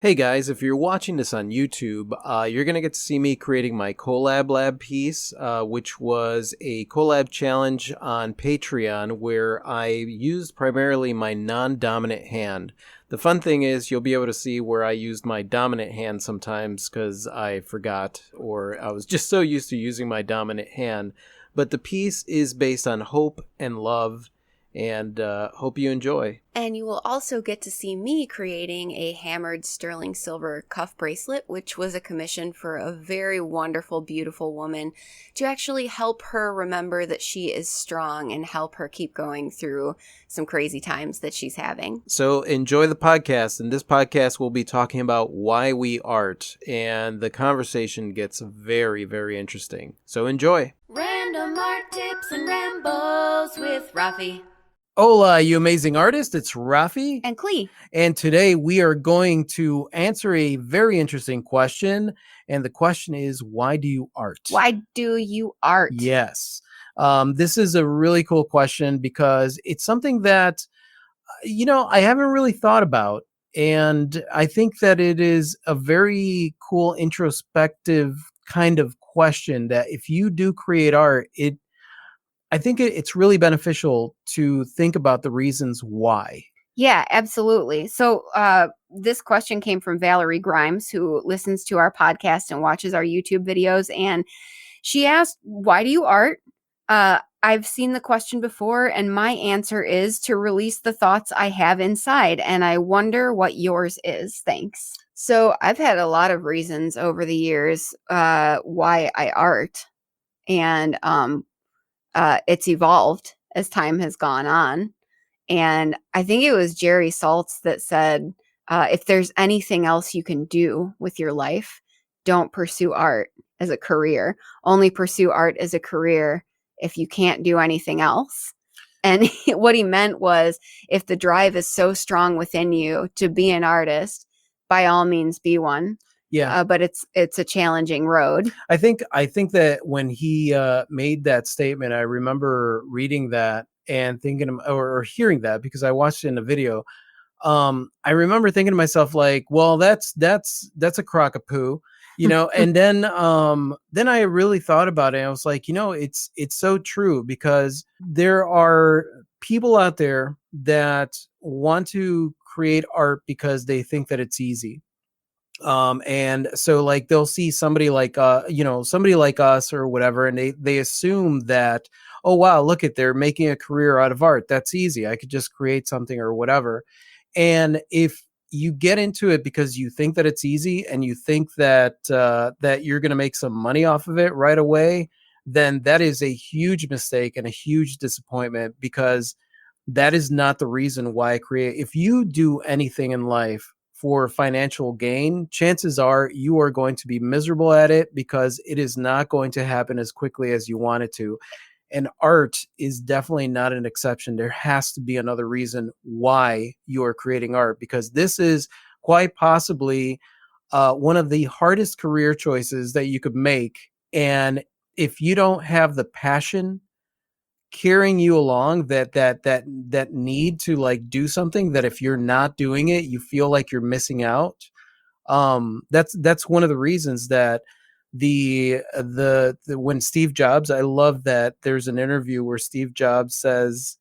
Hey guys, if you're watching this on YouTube, you're going to get to see me creating my Collab Lab piece, which was a collab challenge on Patreon where I used primarily my non-dominant hand. The fun thing is you'll be able to see where I used my dominant hand sometimes because I forgot or I was just so used to using my dominant hand. But the piece is based on hope and love, and hope you enjoy. And you will also get to see me creating a hammered sterling silver cuff bracelet, which was a commission for a very wonderful, beautiful woman to actually help her remember that she is strong and help her keep going through some crazy times that she's having. So enjoy the podcast, and this podcast will be talking about why we art, and the conversation gets very, very interesting. So enjoy. Random art tips and rambles with Rafi Hola, you amazing artist. It's Rafi. and Klee. And today we are going to answer a very interesting question. And the question is, why do you art? Why do you art? Yes. This is a really cool question because it's something that, I haven't really thought about. And I think that it is a very cool introspective kind of question that if you do create art, I think it's really beneficial to think about the reasons why. Yeah, absolutely. So, this question came from Valerie Grimes, who listens to our podcast and watches our YouTube videos. And she asked, "Why do you art?" I've seen the question before, and my answer is to release the thoughts I have inside. And I wonder what yours is. Thanks. So, I've had a lot of reasons over the years why I art. And it's evolved as time has gone on. And I think it was Jerry Saltz that said, if there's anything else you can do with your life, don't pursue art as a career. Only pursue art as a career if you can't do anything else. And what he meant was, if the drive is so strong within you to be an artist, by all means be one. Yeah. But it's a challenging road. I think that when he made that statement, I remember reading that and thinking or hearing that because I watched it in a video. I remember thinking to myself like, well, that's a crock of poo, and then I really thought about it. And I was like, it's so true because there are people out there that want to create art because they think that it's easy. And so like they'll see somebody like somebody like us or whatever, and they assume that, oh wow, look at, they're making a career out of art, that's easy, I could just create something or whatever. And if you get into it because you think that it's easy and you think that that you're going to make some money off of it right away, then that is a huge mistake and a huge disappointment, because that is not the reason why I create. If you do anything in life for financial gain, chances are you are going to be miserable at it because it is not going to happen as quickly as you want it to. And art is definitely not an exception. There has to be another reason why you are creating art, because this is quite possibly one of the hardest career choices that you could make. And if you don't have the passion carrying you along, that need to like do something, that if you're not doing it you feel like you're missing out, that's one of the reasons that the when Steve Jobs, I love that there's an interview where Steve Jobs says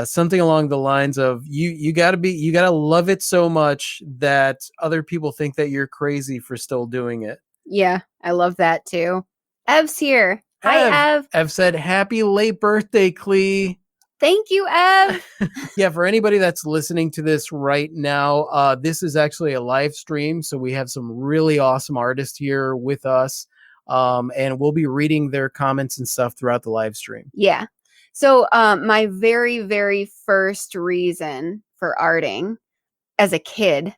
something along the lines of, you gotta love it so much that other people think that you're crazy for still doing it. Yeah, I love that too. Ev's here. Hi, Ev. Ev said, happy late birthday, Klee. Thank you, Ev. Yeah, for anybody that's listening to this right now, this is actually a live stream. So we have some really awesome artists here with us. And we'll be reading their comments and stuff throughout the live stream. Yeah. So my very, very first reason for arting as a kid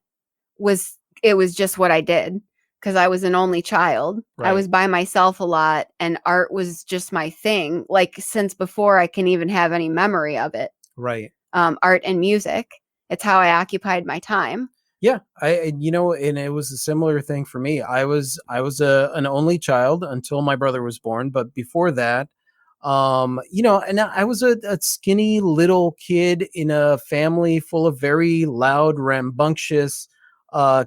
was, it was just what I did. Because I was an only child. Right. I was by myself a lot, and art was just my thing. Like, since before I can even have any memory of it. Right. Art and music. It's how I occupied my time. Yeah, and it was a similar thing for me. I was an only child until my brother was born, but before that, and I was a skinny little kid in a family full of very loud, rambunctious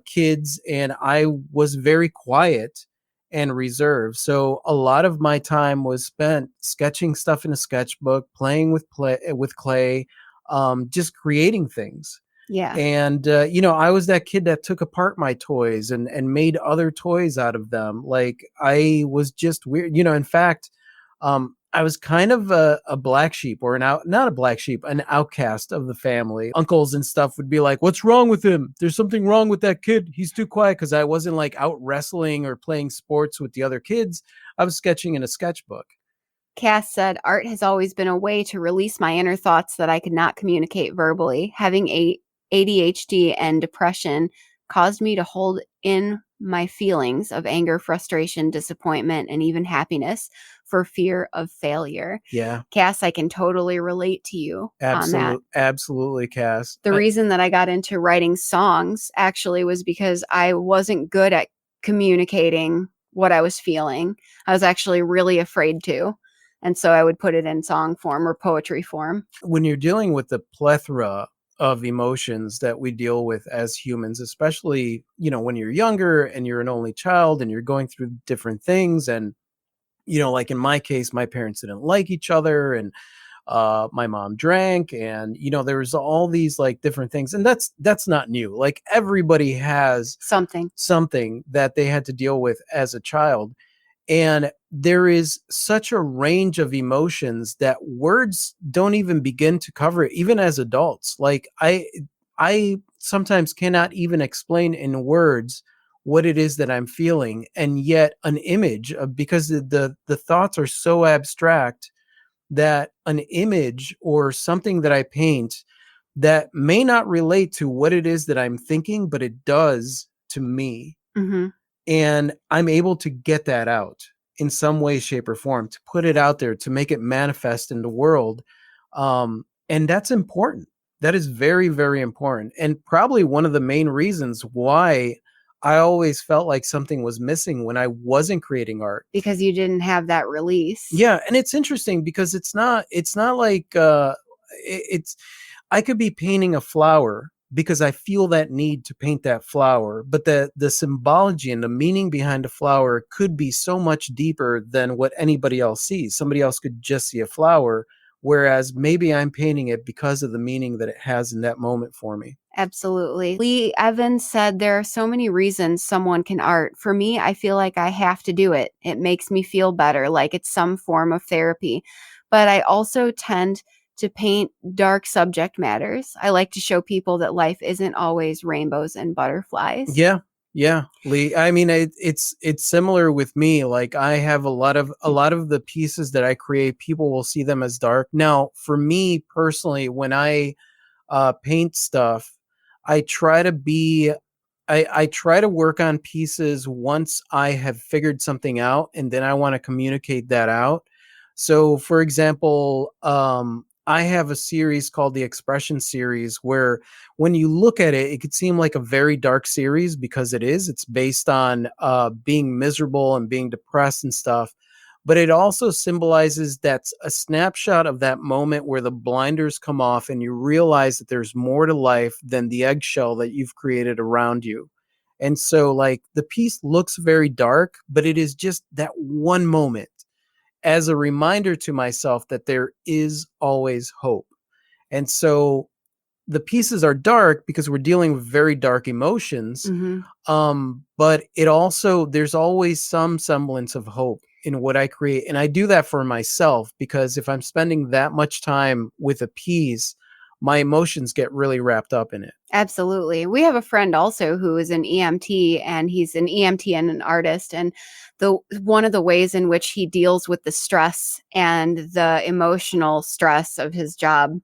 kids, and I was very quiet and reserved. So a lot of my time was spent sketching stuff in a sketchbook, playing with clay, just creating things. Yeah. And I was that kid that took apart my toys and made other toys out of them. Like, I was just weird. In fact, I was kind of a black sheep, or not a black sheep, an outcast of the family. Uncles and stuff would be like, "What's wrong with him? There's something wrong with that kid. He's too quiet." Because I wasn't like out wrestling or playing sports with the other kids. I was sketching in a sketchbook. Cass said, art has always been a way to release my inner thoughts that I could not communicate verbally. Having ADHD and depression caused me to hold in my feelings of anger, frustration, disappointment, and even happiness for fear of failure. Yeah, Cass, I can totally relate to you on that. absolutely, Cass. The reason that I got into writing songs actually was because I wasn't good at communicating what I was feeling. I was actually really afraid to. And so I would put it in song form or poetry form. When you're dealing with the plethora of emotions that we deal with as humans, especially, when you're younger and you're an only child and you're going through different things. And, like in my case, my parents didn't like each other, and my mom drank, and, there was all these like different things. And that's not new. Like, everybody has something that they had to deal with as a child. And there is such a range of emotions that words don't even begin to cover it, even as adults. Like, I sometimes cannot even explain in words what it is that I'm feeling. And yet an image of, because the thoughts are so abstract, that an image or something that I paint that may not relate to what it is that I'm thinking, but it does to me. Mm-hmm. And I'm able to get that out in some way, shape, or form, to put it out there, to make it manifest in the world. And that's important. That is very, very important. And probably one of the main reasons why I always felt like something was missing when I wasn't creating art. Because you didn't have that release. Yeah. And it's interesting because it's not like, I could be painting a flower because I feel that need to paint that flower, but the symbology and the meaning behind a flower could be so much deeper than what anybody else sees. Somebody else could just see a flower, whereas maybe I'm painting it because of the meaning that it has in that moment for me. Absolutely. Lee Evans said, there are so many reasons someone can art. For me, I feel like I have to do it. It makes me feel better, like it's some form of therapy. But I also tend to paint dark subject matters. I like to show people that life isn't always rainbows and butterflies. Yeah. Yeah, Lee. I mean, it's similar with me. Like, I have a lot of the pieces that I create, people will see them as dark. Now, for me personally, when I paint stuff, I try to be I try to work on pieces once I have figured something out, and then I want to communicate that out. So, for example, I have a series called the Expression series, where when you look at it, it could seem like a very dark series, because it is. It's based on being miserable and being depressed and stuff. But it also symbolizes that's a snapshot of that moment where the blinders come off and you realize that there's more to life than the eggshell that you've created around you. And so, like, the piece looks very dark, but it is just that one moment as a reminder to myself that there is always hope. And so the pieces are dark because we're dealing with very dark emotions. Mm-hmm. But it also, there's always some semblance of hope in what I create. And I do that for myself, because if I'm spending that much time with a piece, my emotions get really wrapped up in it. Absolutely. We have a friend also who is an EMT, and he's an EMT and an artist. And one of the ways in which he deals with the stress and the emotional stress of his job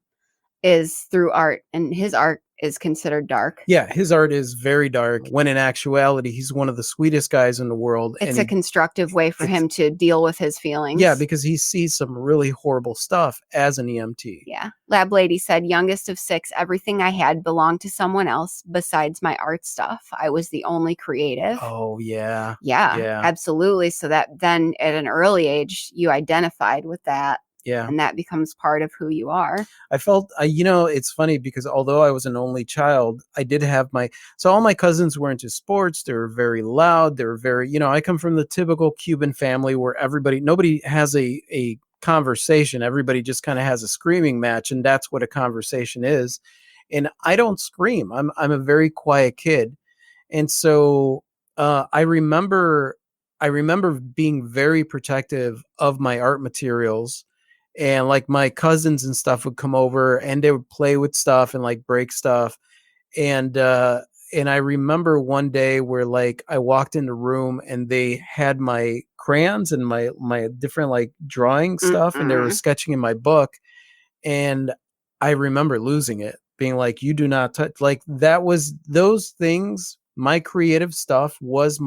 is through art, and his art is considered dark. Yeah, his art is very dark, when in actuality, he's one of the sweetest guys in the world. It's a constructive way for him to deal with his feelings. Yeah, because he sees some really horrible stuff as an EMT. Yeah. Lab Lady said, youngest of 6, everything I had belonged to someone else besides my art stuff. I was the only creative. Oh, yeah. Yeah, absolutely. So that then at an early age, you identified with that. Yeah. and that becomes part of who you are. I felt, it's funny because although I was an only child, I did have so all my cousins were into sports. They were very loud. They were very, I come from the typical Cuban family where nobody has a conversation. Everybody just kind of has a screaming match, and that's what a conversation is. And I don't scream. I'm a very quiet kid. And so I remember being very protective of my art materials, and like my cousins and stuff would come over and they would play with stuff and like break stuff. And I remember one day where like I walked in the room and they had my crayons and my different like drawing stuff, and they were Mm-mm. sketching in my book. And I remember losing it, being like, you do not touch, like that was those things. My creative stuff was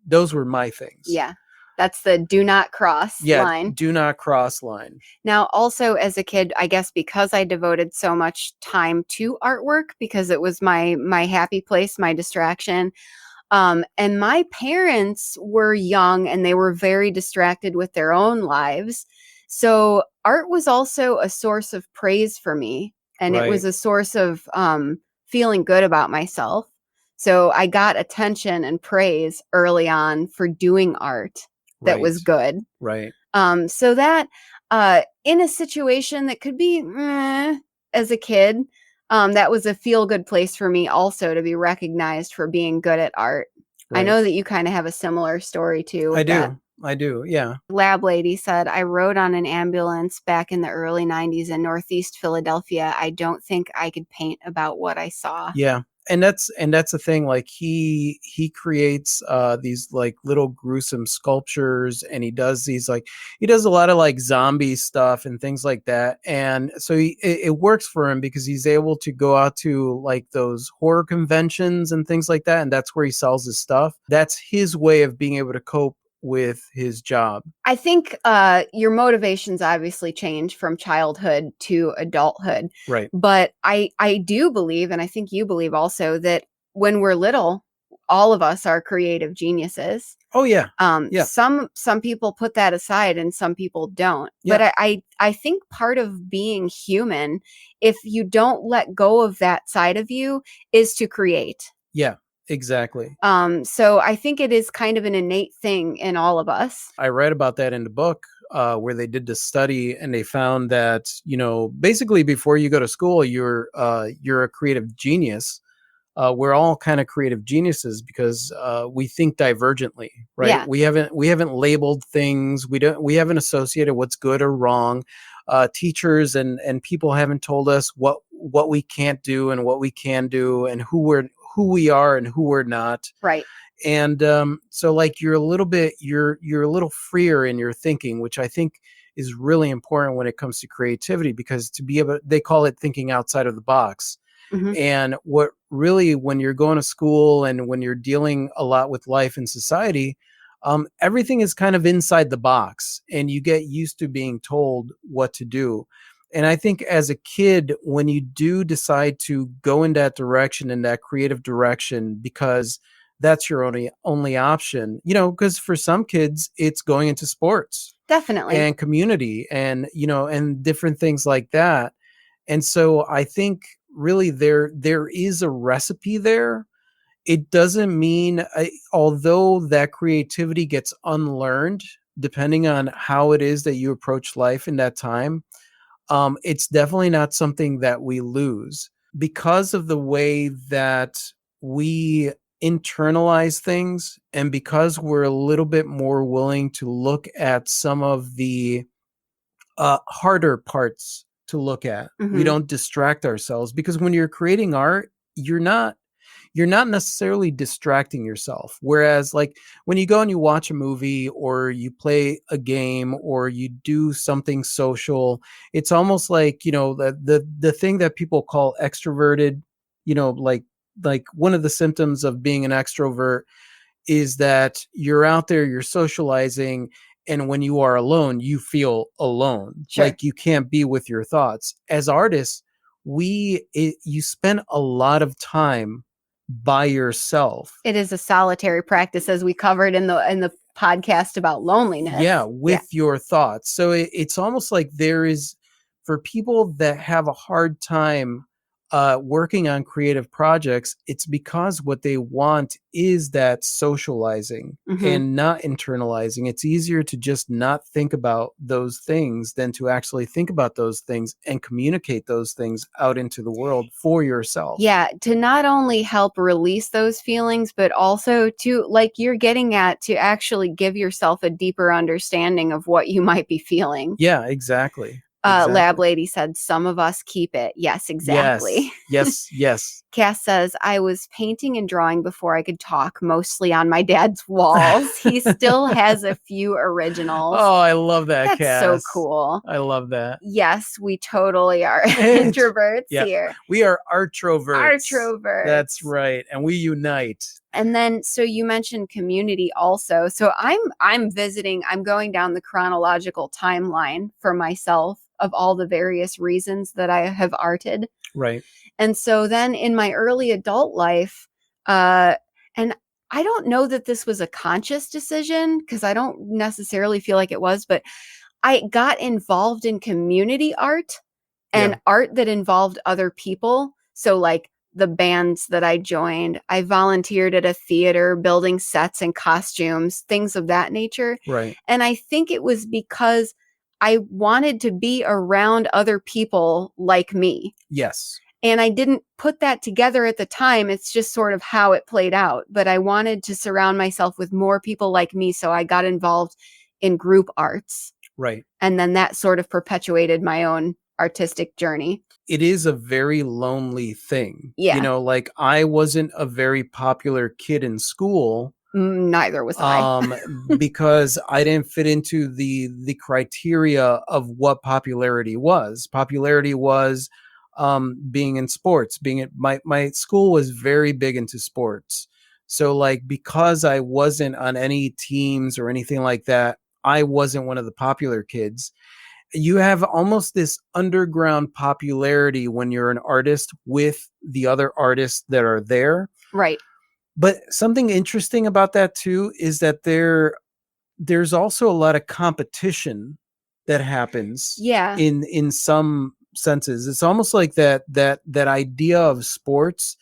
those were my things. Yeah. That's the do not cross line. Do not cross line. Now, also as a kid, I guess because I devoted so much time to artwork, because it was my happy place, my distraction. And my parents were young and they were very distracted with their own lives. So art was also a source of praise for me. And it was Right. a source of feeling good about myself. So I got attention and praise early on for doing art that was good. Right. So that in a situation that could be as a kid, that was a feel good place for me also to be recognized for being good at art. I Right. know that you kind of have a similar story too. With that. I do. Yeah. Lab Lady said, I rode on an ambulance back in the early 90s in Northeast Philadelphia. I don't think I could paint about what I saw. Yeah. And that's the thing. Like he creates these like little gruesome sculptures, and he does a lot of like zombie stuff and things like that. And so it works for him because he's able to go out to like those horror conventions and things like that, and that's where he sells his stuff. That's his way of being able to cope with his job. I think your motivations obviously change from childhood to adulthood. Right. But I do believe, and I think you believe also, that when we're little, all of us are creative geniuses. Oh yeah. Some people put that aside and some people don't. Yeah. But I think part of being human, if you don't let go of that side of you, is to create. Yeah. Exactly. So I think it is kind of an innate thing in all of us. I read about that in the book where they did this study, and they found that basically before you go to school, you're a creative genius. We're all kind of creative geniuses because we think divergently, right? Yeah. We haven't labeled things. We haven't associated what's good or wrong. Teachers and people haven't told us what we can't do and what we can do, and who we are and who we're not. Right. And so like you're a little freer in your thinking, which I think is really important when it comes to creativity, because they call it thinking outside of the box. Mm-hmm. And what really, when you're going to school and when you're dealing a lot with life and society, everything is kind of inside the box, and you get used to being told what to do. And I think as a kid, when you do decide to go in that direction, in that creative direction, because that's your only option, because for some kids, it's going into sports. Definitely. And community and, and different things like that. And so I think really there is a recipe there. It doesn't mean, although that creativity gets unlearned, depending on how it is that you approach life in that time, it's definitely not something that we lose, because of the way that we internalize things, and because we're a little bit more willing to look at some of the harder parts to look at. Mm-hmm. We don't distract ourselves, because when you're creating art, you're not necessarily distracting yourself. Whereas like when you go and you watch a movie or you play a game or you do something social, it's almost like, the thing that people call extroverted, like one of the symptoms of being an extrovert is that you're out there, you're socializing, and when you are alone, you feel alone. Sure. Like you can't be with your thoughts. As artists, you spend a lot of time by yourself. It is a solitary practice, as we covered in the podcast about loneliness. Yeah, with your thoughts. So it's almost like there is, for people that have a hard time working on creative projects, it's because what they want is that socializing Mhm. and not internalizing. It's easier to just not think about those things than to actually think about those things and communicate those things out into the world for yourself. Yeah, to not only help release those feelings, but also to, like you're getting at, to actually give yourself a deeper understanding of what you might be feeling. Yeah, exactly. Lab Lady said, some of us keep it. Yes, exactly. Yes. Cass says, I was painting and drawing before I could talk, mostly on my dad's walls. He still has a few originals. Oh, I love that, That's so Cass. cool. I love that. Yes, we totally are introverts here. We are artroverts. Artroverts. That's right. And we unite. And then, so you mentioned community also. So I'm going down the chronological timeline for myself of all the various reasons that I have arted. Right. And so then in my early adult life, and I don't know that this was a conscious decision, because I don't necessarily feel like it was, but I got involved in community art and art that involved other people. So like the bands that I joined, I volunteered at a theater building sets and costumes, things of that nature. Right. And I think it was because I wanted to be around other people like me. Yes. And I didn't put that together at the time. It's just sort of how it played out. But I wanted to surround myself with more people like me. So I got involved in group arts. Right. And then that sort of perpetuated my own artistic journey. It is a very lonely thing. Yeah. You know, like I wasn't a very popular kid in school. Neither was I. Because I didn't fit into the criteria of what popularity was. Popularity was being in sports, my school was very big into sports. So like, because I wasn't on any teams or anything like that, I wasn't one of the popular kids. You have almost this underground popularity when you're an artist with the other artists that are there. Right. But something interesting about that too is that there's also a lot of competition that happens. Yeah. In some senses, it's almost like that idea of sports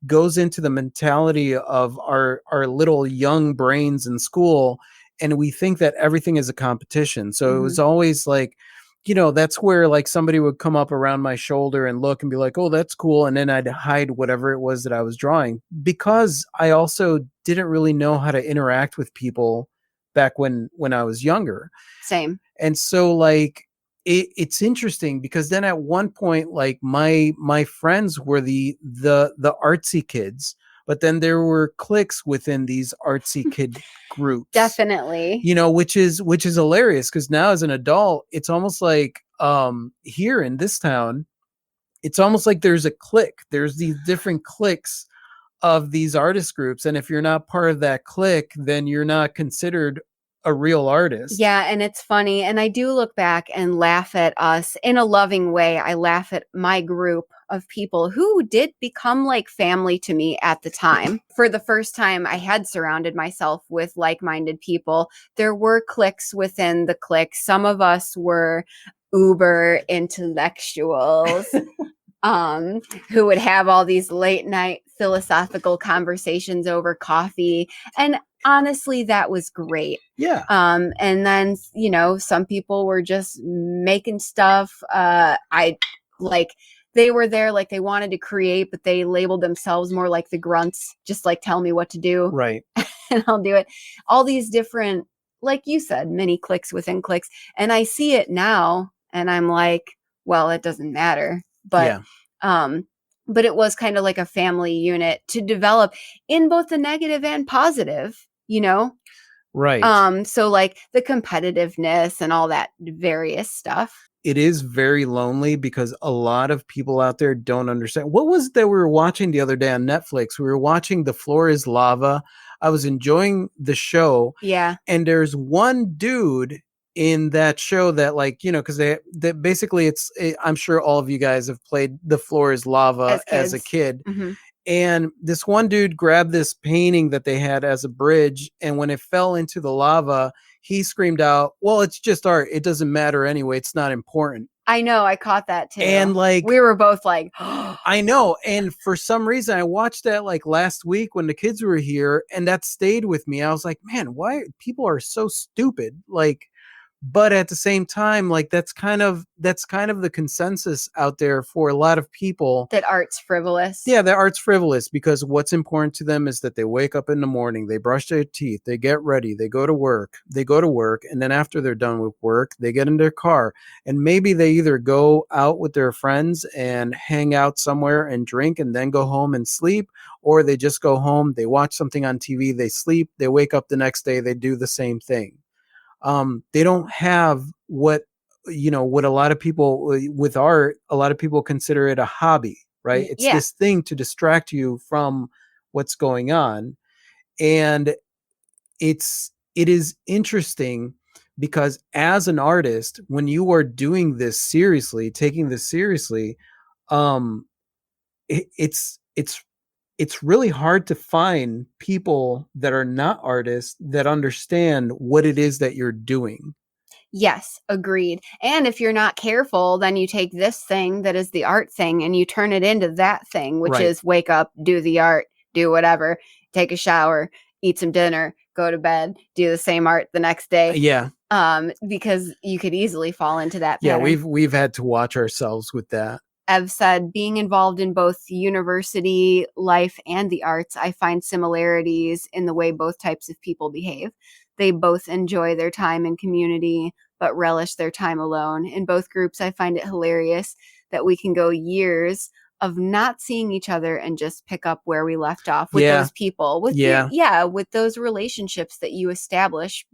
goes into the mentality of our little young brains in school, and we think that everything is a competition. So it was always like, you know, that's where like somebody would come up around my shoulder and look and be like, oh, that's cool. And then I'd hide whatever it was that I was drawing, because I also didn't really know how to interact with people back when I was younger. Same. And so like, it's interesting because then at one point, like my friends were the artsy kids, but then there were cliques within these artsy kid groups. Definitely. You know, which is hilarious, because now as an adult, it's almost like here in this town, it's almost like there's a clique. There's these different cliques of these artist groups, and if you're not part of that clique, then you're not considered a real artist. Yeah, and it's funny, and I do look back and laugh at us in a loving way. I laugh at my group of people who did become like family to me at the time. For the first time, I had surrounded myself with like-minded people. There were cliques within the clique. Some of us were uber intellectuals who would have all these late night philosophical conversations over coffee. And honestly, that was great. Yeah. And then, you know, some people were just making stuff. They were there, like they wanted to create, but they labeled themselves more like the grunts, just like tell me what to do. Right. And I'll do it. All these different, like you said, mini cliques within cliques. And I see it now and I'm like, well, it doesn't matter. But but it was kind of like a family unit to develop in both the negative and positive, you know? Right. So like the competitiveness and all that various stuff. It is very lonely because a lot of people out there don't understand. What was it that we were watching the other day on Netflix? We were watching The Floor is Lava. I was enjoying the show. Yeah. And there's one dude in that show that, like, you know, because that basically I'm sure all of you guys have played The Floor is Lava as a kid. Mm-hmm. And this one dude grabbed this painting that they had as a bridge, and when it fell into the lava, he screamed out, "Well, it's just art. It doesn't matter anyway. It's not important." I know, I caught that too. And like, we were both like, I know. And for some reason, I watched that like last week when the kids were here, and that stayed with me. I was like, man, why people are so stupid? Like, but at the same time, like that's kind of the consensus out there for a lot of people. that art's frivolous. Yeah, the art's frivolous because what's important to them is that they wake up in the morning, they brush their teeth, they get ready, they go to work, and then after they're done with work, they get in their car, and maybe they either go out with their friends and hang out somewhere and drink and then go home and sleep, or they just go home, they watch something on TV, they sleep, they wake up the next day, they do the same thing. They don't have what a lot of people with art, a lot of people consider it a hobby, right? It's Yeah. this thing to distract you from what's going on. And it is interesting because as an artist, when you are doing this seriously, taking this seriously, um, it's really hard to find people that are not artists that understand what it is that you're doing. Yes, agreed. And if you're not careful, then you take this thing that is the art thing and you turn it into that thing, which Right. is wake up, do the art, do whatever, take a shower, eat some dinner, go to bed, do the same art the next day. Yeah. Because you could easily fall into that Yeah, pattern. we've had to watch ourselves with that. Ev said, being involved in both university life and the arts, I find similarities in the way both types of people behave. They both enjoy their time in community, but relish their time alone. In both groups, I find it hilarious that we can go years of not seeing each other and just pick up where we left off with Yeah. those people, with with those relationships that you establish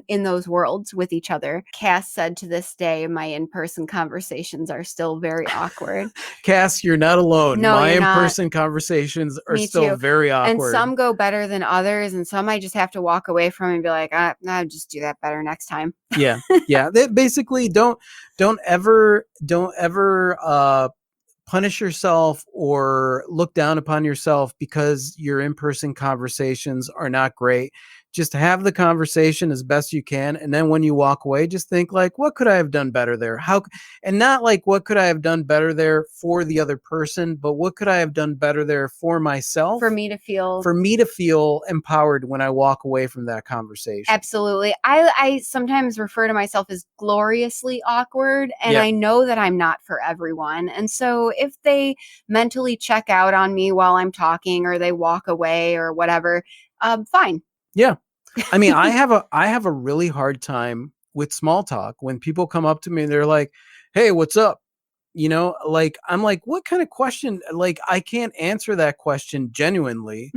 in those worlds with each other. Cass said, to this day, my in-person conversations are still very awkward. Cass, you're not alone. No, My you're not. in-person conversations are Me still too. very awkward. And some go better than others, and some I just have to walk away from and be like, I'll just do that better next time. Yeah. They basically don't ever punish yourself or look down upon yourself because your in-person conversations are not great. Just have the conversation as best you can, and then when you walk away, just think like, what could I have done better there? And not like what could I have done better there for the other person, but what could I have done better there for myself? For me to feel empowered when I walk away from that conversation. Absolutely. I sometimes refer to myself as gloriously awkward, and I know that I'm not for everyone. And so if they mentally check out on me while I'm talking, or they walk away or whatever, fine. Yeah. I mean, I have a really hard time with small talk when people come up to me and they're like, "Hey, what's up?" Like I'm like, "What kind of question?" Like I can't answer that question genuinely.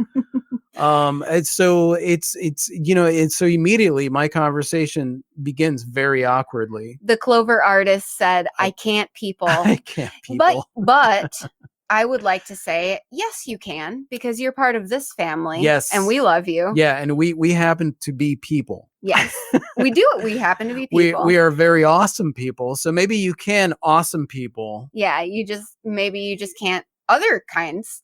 And so it's so immediately my conversation begins very awkwardly. The Clover artist said, I can't people. I can't people. But I would like to say, yes, you can, because you're part of this family. Yes. And we love you. Yeah, and we happen to be people. Yes. We do. We happen to be people. We are very awesome people. So maybe you can awesome people. Yeah, maybe you just can't other kinds.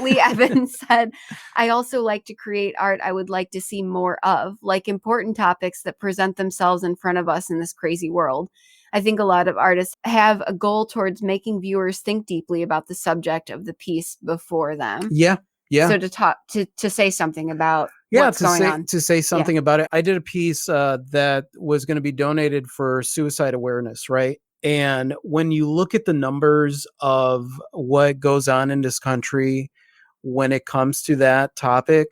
Lee Evans said, I also like to create art I would like to see more of, like important topics that present themselves in front of us in this crazy world. I think a lot of artists have a goal towards making viewers think deeply about the subject of the piece before them. Yeah. So to say something about what's going on. To say something about it. I did a piece that was going to be donated for suicide awareness, right? And when you look at the numbers of what goes on in this country when it comes to that topic,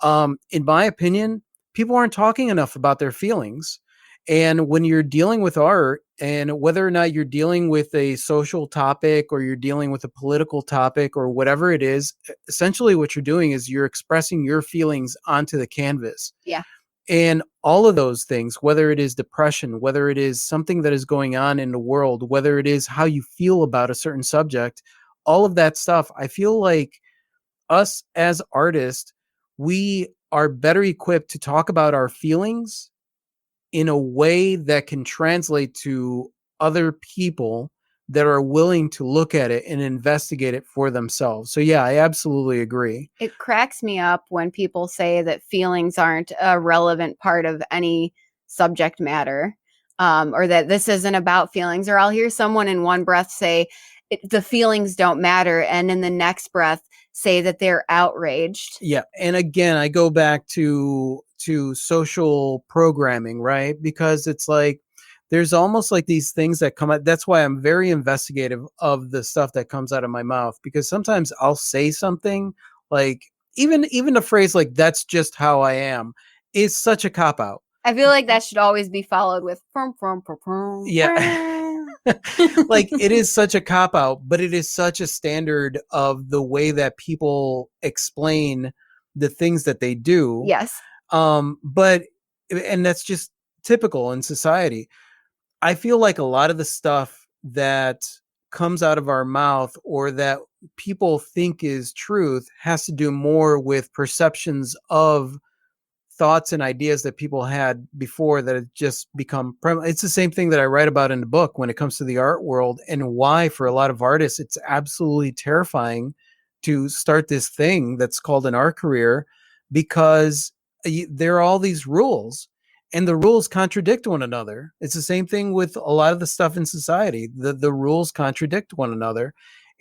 in my opinion, people aren't talking enough about their feelings. And when you're dealing with art, and whether or not you're dealing with a social topic or you're dealing with a political topic or whatever it is, essentially what you're doing is you're expressing your feelings onto the canvas. Yeah. And all of those things, whether it is depression, whether it is something that is going on in the world, whether it is how you feel about a certain subject, all of that stuff, I feel like us as artists, we are better equipped to talk about our feelings in a way that can translate to other people that are willing to look at it and investigate it for themselves. So yeah, I absolutely agree. It cracks me up when people say that feelings aren't a relevant part of any subject matter, or that this isn't about feelings. Or I'll hear someone in one breath say the feelings don't matter, and in the next breath say that they're outraged. Yeah, and again, I go back to social programming, right? Because it's like there's almost like these things that come out. That's why I'm very investigative of the stuff that comes out of my mouth, because sometimes I'll say something like even a phrase like "that's just how I am" is such a cop out. I feel like that should always be followed with Yeah. Like it is such a cop out, but it is such a standard of the way that people explain the things that they do. Yes. But and that's just typical in society. I feel like a lot of the stuff that comes out of our mouth or that people think is truth has to do more with perceptions of thoughts and ideas that people had before that have just become it's the same thing that I write about in the book when it comes to the art world, and why for a lot of artists it's absolutely terrifying to start this thing that's called an art career, because there are all these rules and the rules contradict one another. It's the same thing with a lot of the stuff in society. The rules contradict one another.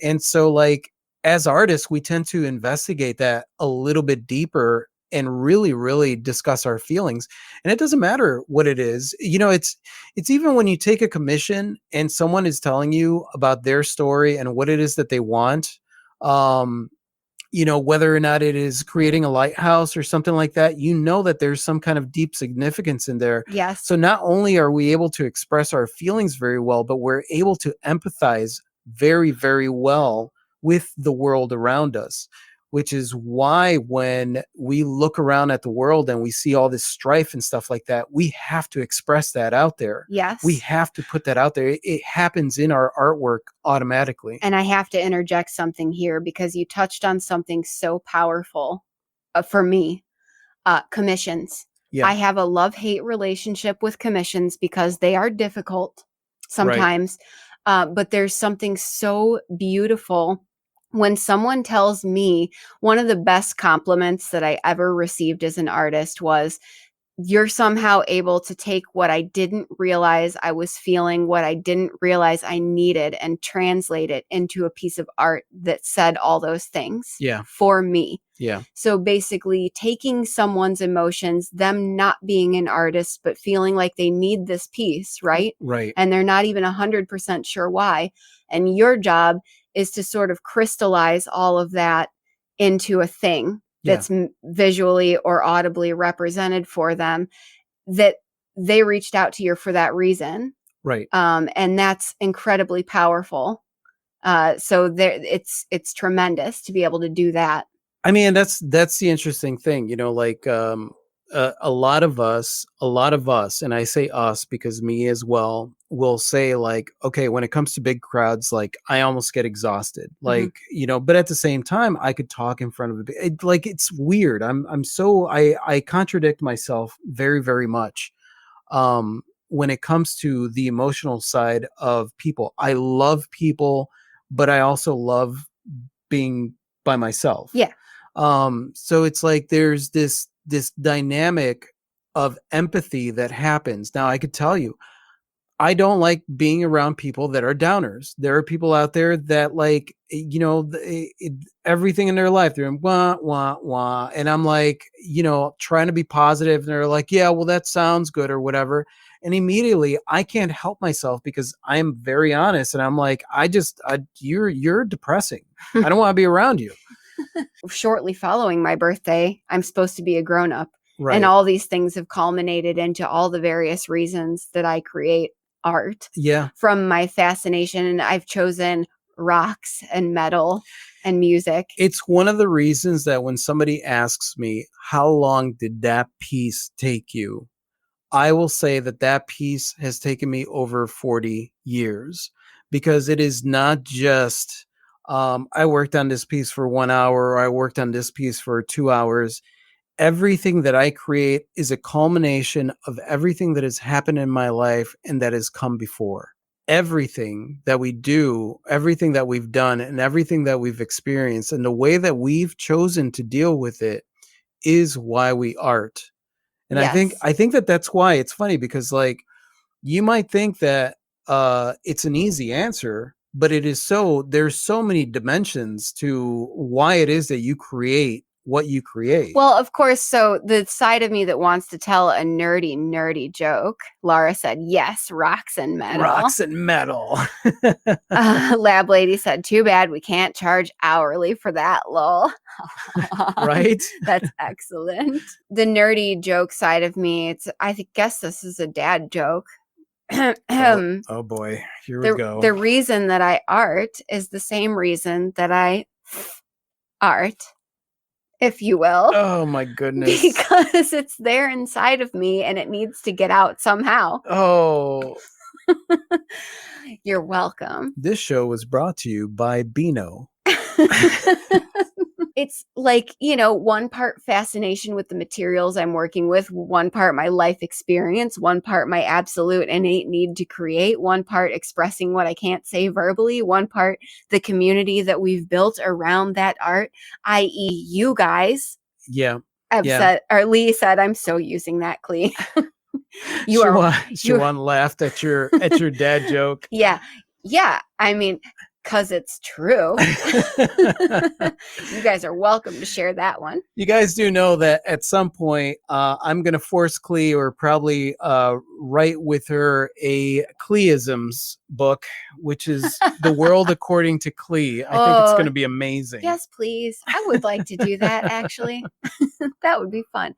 And so like as artists, we tend to investigate that a little bit deeper and really really discuss our feelings. And it doesn't matter what it is, it's even when you take a commission and someone is telling you about their story and what it is that they want, um whether or not it is creating a lighthouse or something like that, that there's some kind of deep significance in there. Yes. So not only are we able to express our feelings very well, but we're able to empathize very very well with the world around us, which is why when we look around at the world and we see all this strife and stuff like that, we have to express that out there. Yes. We have to put that out there. It happens in our artwork automatically. And I have to interject something here because you touched on something so powerful for me. Commissions. Yeah. I have a love-hate relationship with commissions because they are difficult sometimes. Right. But there's something so beautiful when someone tells me, one of the best compliments that I ever received as an artist was, you're somehow able to take what I didn't realize I was feeling, what I didn't realize I needed, and translate it into a piece of art that said all those things for me. Yeah. So basically taking someone's emotions, them not being an artist, but feeling like they need this piece, right? Right. And they're not even 100% sure why. And your job is to sort of crystallize all of that into a thing that's visually or audibly represented for them, that they reached out to you for that reason. Right. And that's incredibly powerful. So there, it's tremendous to be able to do that. I mean, that's the interesting thing, like a lot of us, and I say us because me as well, will say like, okay, when it comes to big crowds, like I almost get exhausted, like, but at the same time, I could talk in front of like, it's weird. I contradict myself very, very much. When it comes to the emotional side of people, I love people, but I also love being by myself. Yeah. So it's like there's this dynamic of empathy that happens. Now I could tell you, I don't like being around people that are downers. There are people out there that like, everything in their life, they're in wah, wah, wah. And I'm like, trying to be positive. And they're like, yeah, well, that sounds good or whatever. And immediately I can't help myself because I'm very honest. And I'm like, you're depressing. I don't want to be around you. Shortly following my birthday, I'm supposed to be a grown-up. Right. And all these things have culminated into all the various reasons that I create art. Yeah. From my fascination, and I've chosen rocks and metal and music. It's one of the reasons that when somebody asks me, how long did that piece take you? I will say that piece has taken me over 40 years, because it is not just, I worked on this piece for 1 hour, or I worked on this piece for 2 hours. Everything that I create is a culmination of everything that has happened in my life and that has come before. everything that we do, everything that we've done, and everything that we've experienced, and the way that we've chosen to deal with it is why we art. And Yes. I think that that's why it's funny, because like you might think that it's an easy answer, but it is so there's so many dimensions to why it is that you create what you create. Well, of course, so the side of me that wants to tell a nerdy joke, Laura said, yes, rocks and metal. Rocks and metal. Lab Lady said, too bad we can't charge hourly for that, lol. Right? That's excellent. The nerdy joke side of me, guess this is a dad joke. Oh boy, here we go. The reason that I art is the same reason that I art, if you will. Oh my goodness. Because it's there inside of me and it needs to get out somehow. Oh. You're welcome. This show was brought to you by Beano. It's like, one part fascination with the materials I'm working with, one part my life experience, one part my absolute innate need to create, one part expressing what I can't say verbally, one part the community that we've built around that art, i.e. you guys. Yeah. Said, or Lee said, I'm so using that, Clee. Siobhan laughed at your dad joke. Yeah. I mean, because it's true. You guys are welcome to share that one. You guys do know that at some point I'm going to force Clee, or probably write with her, a Cleisms book, which is The World According to Clee. I think it's going to be amazing. Yes, please. I would like to do that, actually. That would be fun.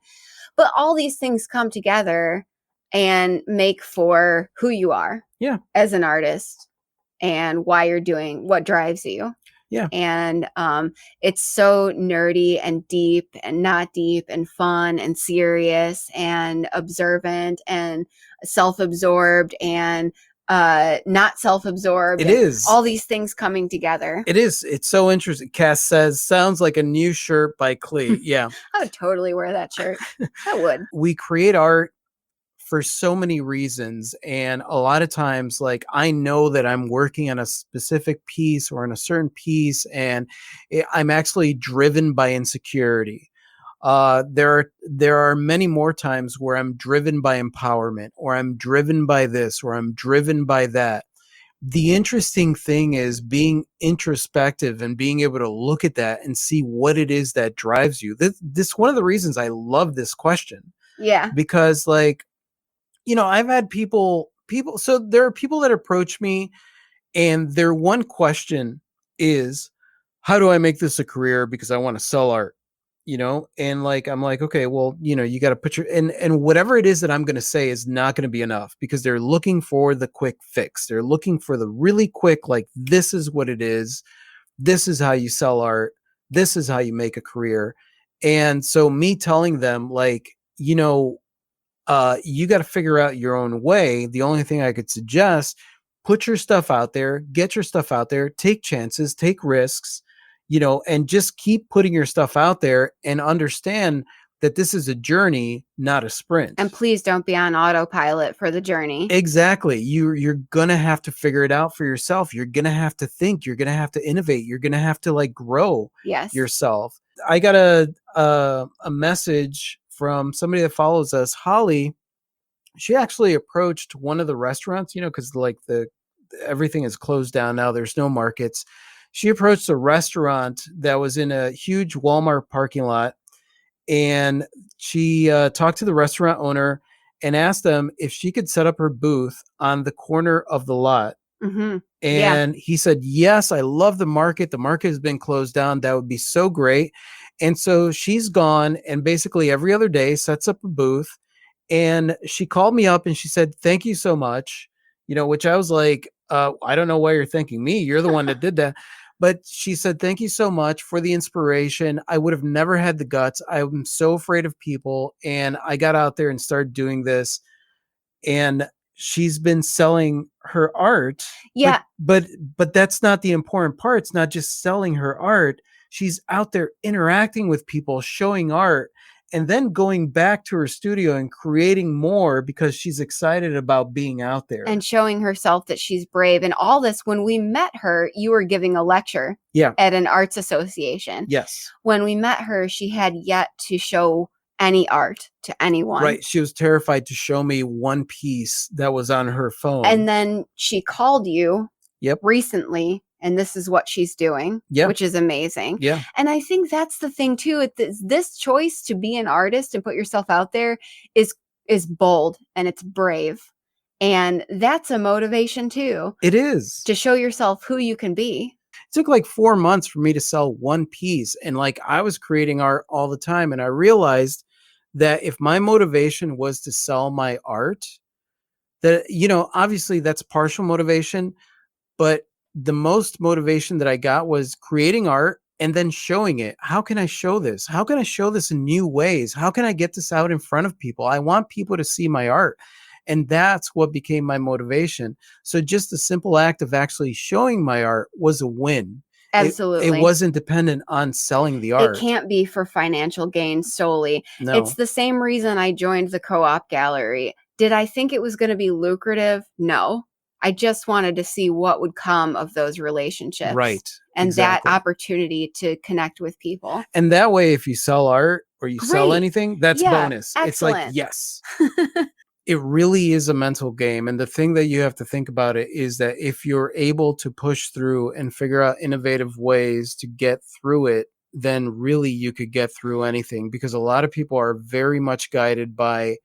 But all these things come together and make for who you are as an artist, and why you're doing what drives you. Yeah. And it's so nerdy and deep and not deep and fun and serious and observant and self-absorbed and not self-absorbed. It is. All these things coming together. It is. It's so interesting. Cass says, sounds like a new shirt by Clee. Yeah. I would totally wear that shirt. I would. We create art for so many reasons, and a lot of times, like, I know that I'm working on a specific piece or on a certain piece, and I'm actually driven by insecurity. There are many more times where I'm driven by empowerment, or I'm driven by this, or I'm driven by that. The interesting thing is being introspective and being able to look at that and see what it is that drives you. This one of the reasons I love this question. Yeah. Because, like, I've had people, so there are people that approach me, and their one question is, how do I make this a career? Because I want to sell art, and like, I'm like, okay, well, you got to put and whatever it is that I'm going to say is not going to be enough, because they're looking for the quick fix. They're looking for the really quick, like, this is what it is. This is how you sell art. This is how you make a career. And so me telling them, like, you got to figure out your own way. The only thing I could suggest, put your stuff out there, get your stuff out there, take chances, take risks, and just keep putting your stuff out there, and understand that this is a journey, not a sprint. And please don't be on autopilot for the journey. Exactly. You're going to have to figure it out for yourself. You're going to have to think, you're going to have to innovate. You're going to have to, like, grow yourself. I got a message from somebody that follows us, Holly. She actually approached one of the restaurants, because like everything is closed down now. There's no markets. She approached a restaurant that was in a huge Walmart parking lot, and she talked to the restaurant owner and asked them if she could set up her booth on the corner of the lot. Mm-hmm. And he said, yes, I love the market. The market has been closed down. That would be so great. And so she's gone, and basically every other day sets up a booth. And she called me up and she said, thank you so much, which I was like, I don't know why you're thanking me. You're the one that did that. But she said, thank you so much for the inspiration. I would have never had the guts. I'm so afraid of people. And I got out there and started doing this. And she's been selling her art. Yeah. But that's not the important part. It's not just selling her art. She's out there interacting with people, showing art. and then going back to her studio and creating more because she's excited about being out there. And showing herself that she's brave. And all this, when we met her, you were giving a lecture at an arts association. Yes. When we met her, she had yet to show any art to anyone. Right. She was terrified to show me one piece that was on her phone. And then she called you recently, and this is what she's doing, which is amazing. Yeah. And I think that's the thing too. This choice to be an artist and put yourself out there is bold and it's brave. And that's a motivation too. It is. To show yourself who you can be. It took like 4 months for me to sell one piece. And like I was creating art all the time. And I realized that if my motivation was to sell my art, that, you know, obviously that's partial motivation, but the most motivation that I got was creating art and then showing it. How can I show this? How can I show this in new ways? How can I get this out in front of people? I want people to see my art. And that's what became my motivation. So just the simple act of actually showing my art was a win. Absolutely. It wasn't dependent on selling the art. It can't be for financial gain solely. No. It's the same reason I joined the Co-op Gallery. Did I think it was going to be lucrative? No. I just wanted to see what would come of those relationships. Right. And exactly. that opportunity to connect with people. And that way, if you sell art or you sell anything, that's bonus. Excellent. It's like, yes. It really is a mental game. And the thing that you have to think about it is that if you're able to push through and figure out innovative ways to get through it, then really you could get through anything, because a lot of people are very much guided by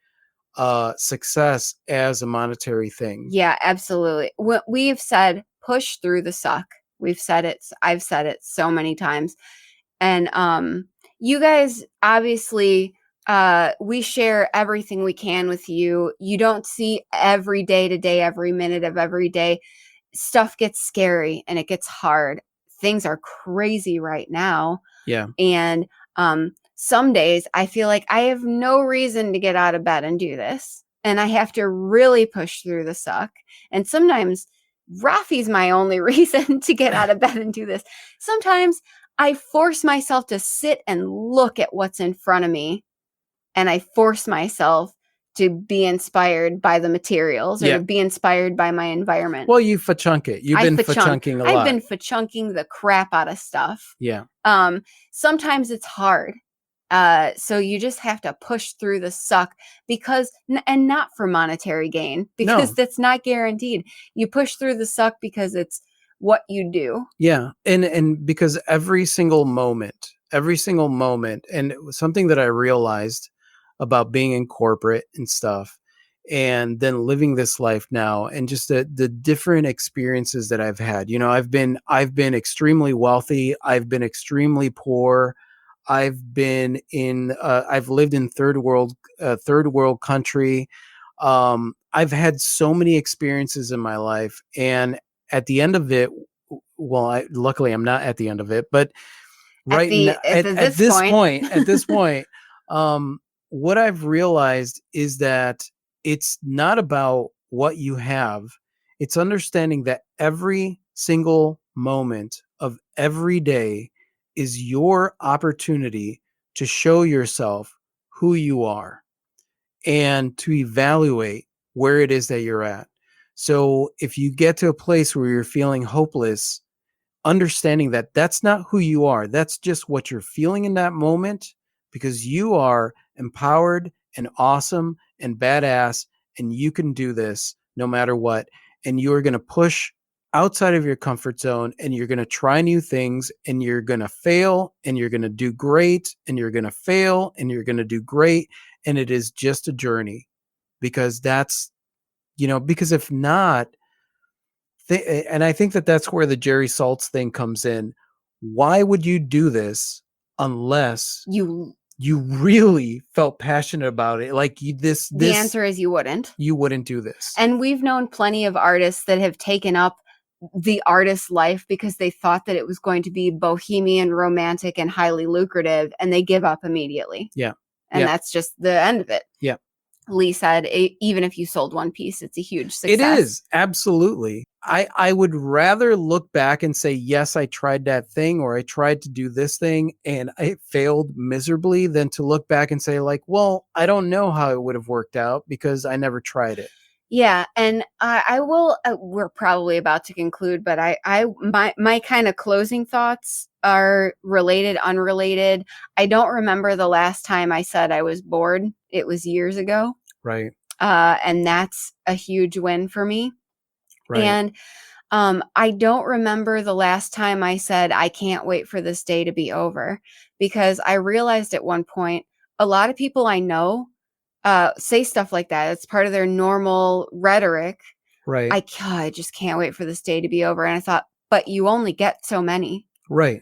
success as a monetary thing. Yeah, absolutely. We've said push through the suck. We've said it. I've said it so many times. And you guys obviously, we share everything we can with you. You don't see every day to day, every minute of every day. Stuff gets scary and it gets hard. Things are crazy right now. Yeah. And some days I feel like I have no reason to get out of bed and do this. And I have to really push through the suck. And sometimes Rafi's my only reason to get out of bed and do this. Sometimes I force myself to sit and look at what's in front of me. And I force myself to be inspired by the materials or be inspired by my environment. Well, you fa-chunk it. You've been fa-chunking a lot. I've been fa-chunking the crap out of stuff. Yeah. Sometimes it's hard. So you just have to push through the suck and not for monetary gain, because that's not guaranteed. You push through the suck because it's what you do. Yeah. And because every single moment, and it was something that I realized about being in corporate and stuff, and then living this life now, and just the different experiences that I've had. You know, I've been extremely wealthy. I've been extremely poor. I've been I've lived in third world country. I've had so many experiences in my life, and at the end of it, well, luckily I'm not at the end of it, but at this point, what I've realized is that it's not about what you have. It's understanding that every single moment of every day is your opportunity to show yourself who you are and to evaluate where it is that you're at. So if you get to a place where you're feeling hopeless, understanding that that's not who you are, that's just what you're feeling in that moment, because you are empowered and awesome and badass, and you can do this no matter what. And you are going to push outside of your comfort zone, and you're going to try new things, and you're going to fail, and you're going to do great, and you're going to fail, and you're going to do great. And it is just a journey, because that's, because if not, and I think that that's where the Jerry Saltz thing comes in. Why would you do this unless you really felt passionate about it? Like the answer is you wouldn't. You wouldn't do this. And we've known plenty of artists that have taken up the artist life because they thought that it was going to be bohemian, romantic, and highly lucrative, and they give up immediately. Yeah. And that's just the end of it. Yeah. Lee said, even if you sold one piece, it's a huge success. It is. Absolutely. I would rather look back and say, yes, I tried that thing, or I tried to do this thing and I failed miserably, than to look back and say like, well, I don't know how it would have worked out because I never tried it. Yeah, and I will. We're probably about to conclude, but my kind of closing thoughts are related, unrelated. I don't remember the last time I said I was bored. It was years ago, Right. and that's a huge win for me. Right. And I don't remember the last time I said I can't wait for this day to be over, because I realized at one point a lot of people I know say stuff like that. It's part of their normal rhetoric. Right. I just can't wait for this day to be over. And I thought, but you only get so many. Right.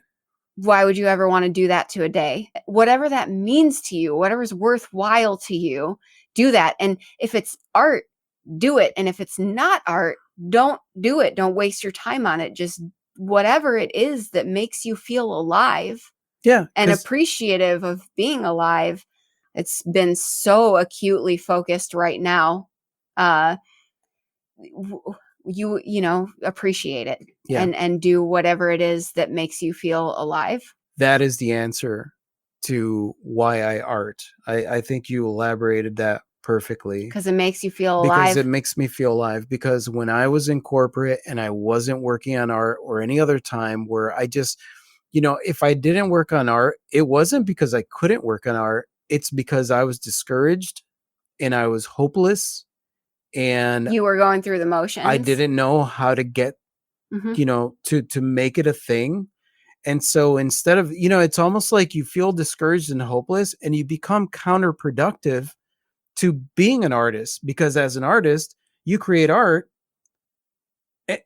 Why would you ever want to do that to a day? Whatever that means to you, whatever's worthwhile to you, do that. And if it's art, do it. And if it's not art, don't do it. Don't waste your time on it. Just whatever it is that makes you feel alive. Yeah. And appreciative of being alive. It's been so acutely focused right now. You know, appreciate it. Yeah. And do whatever it is that makes you feel alive. That is the answer to why I art. I think you elaborated that perfectly. Because it makes you feel alive. Because it makes me feel alive. Because when I was in corporate and I wasn't working on art, or any other time where I just, you know, if I didn't work on art, it wasn't because I couldn't work on art. It's because I was discouraged and I was hopeless, and you were going through the motions. I didn't know how to get, you know, to make it a thing. And so instead of, you know, it's almost like you feel discouraged and hopeless, and you become counterproductive to being an artist, because as an artist, you create art.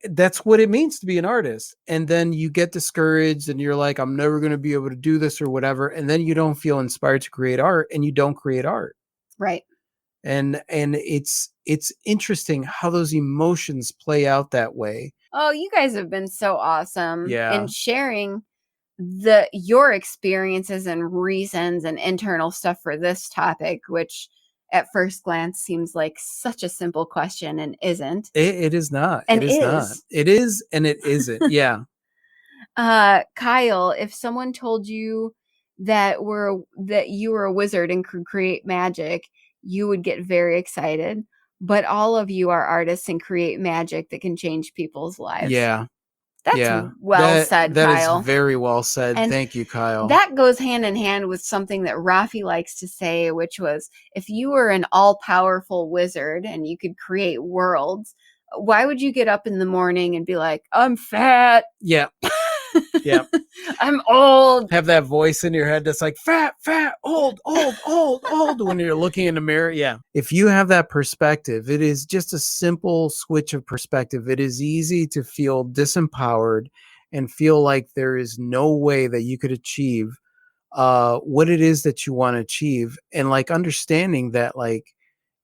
That's what it means to be an artist. And then you get discouraged and you're like, I'm never going to be able to do this or whatever. And then you don't feel inspired to create art, and you don't create art. Right. And it's interesting how those emotions play out that way. Oh, you guys have been so awesome. Yeah. In sharing your experiences and reasons and internal stuff for this topic, which at first glance seems like such a simple question and isn't. It is not. And it is not. It is and it isn't. Yeah. Kyle, if someone told you that you were a wizard and could create magic, you would get very excited. But all of you are artists and create magic that can change people's lives. Yeah. That's well said, Kyle. That is very well said. And thank you, Kyle. That goes hand in hand with something that Rafi likes to say, which was, if you were an all-powerful wizard and you could create worlds, why would you get up in the morning and be like, I'm fat? Yeah. Yeah. I'm old. Have that voice in your head that's like, fat, old, when you're looking in the mirror. Yeah. If you have that perspective, it is just a simple switch of perspective. It is easy to feel disempowered and feel like there is no way that you could achieve what it is that you want to achieve. And like understanding that like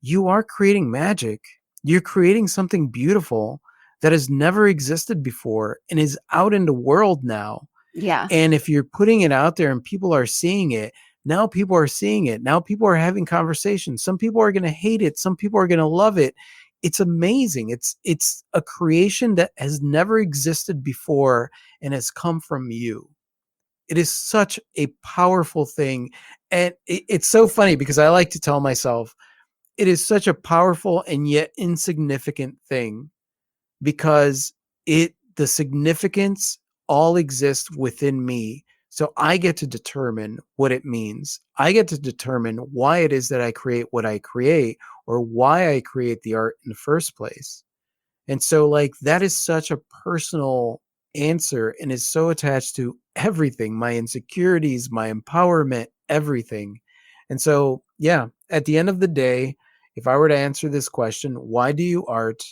you are creating magic. You're creating something beautiful that has never existed before and is out in the world now. Yeah. And if you're putting it out there and people are seeing it, now people are seeing it. Now people are having conversations. Some people are going to hate it. Some people are going to love it. It's amazing. It's a creation that has never existed before and has come from you. It is such a powerful thing. And it's so funny because I like to tell myself it is such a powerful and yet insignificant thing, because the significance all exists within me. So I get to determine what it means. I get to determine why it is that I create what I create, or why I create the art in the first place. And so like that is such a personal answer and is so attached to everything, my insecurities, my empowerment, everything. And so, yeah, at the end of the day, if I were to answer this question, why do you art?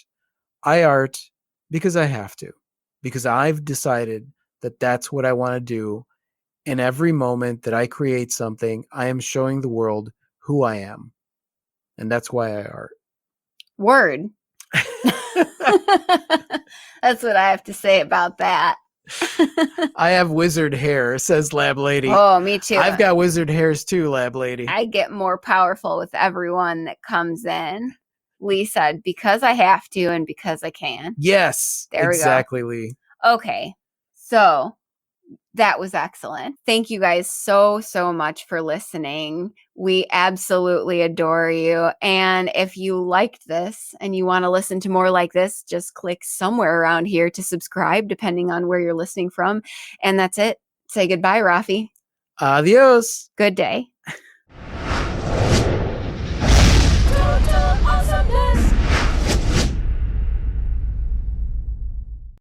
I art because I have to, because I've decided that that's what I want to do. In every moment that I create something, I am showing the world who I am. And that's why I art. Word. That's what I have to say about that. I have wizard hair, says Lab Lady. Oh, me too. I've got wizard hairs too, Lab Lady. I get more powerful with everyone that comes in. Lee said, because I have to and because I can. Yes, There we go. exactly, Lee. Okay. So that was excellent. Thank you guys so much for listening. We absolutely adore you. And if you liked this and you want to listen to more like this, just click somewhere around here to subscribe, depending on where you're listening from. And that's it. Say goodbye, Rafi. Adios. Good day.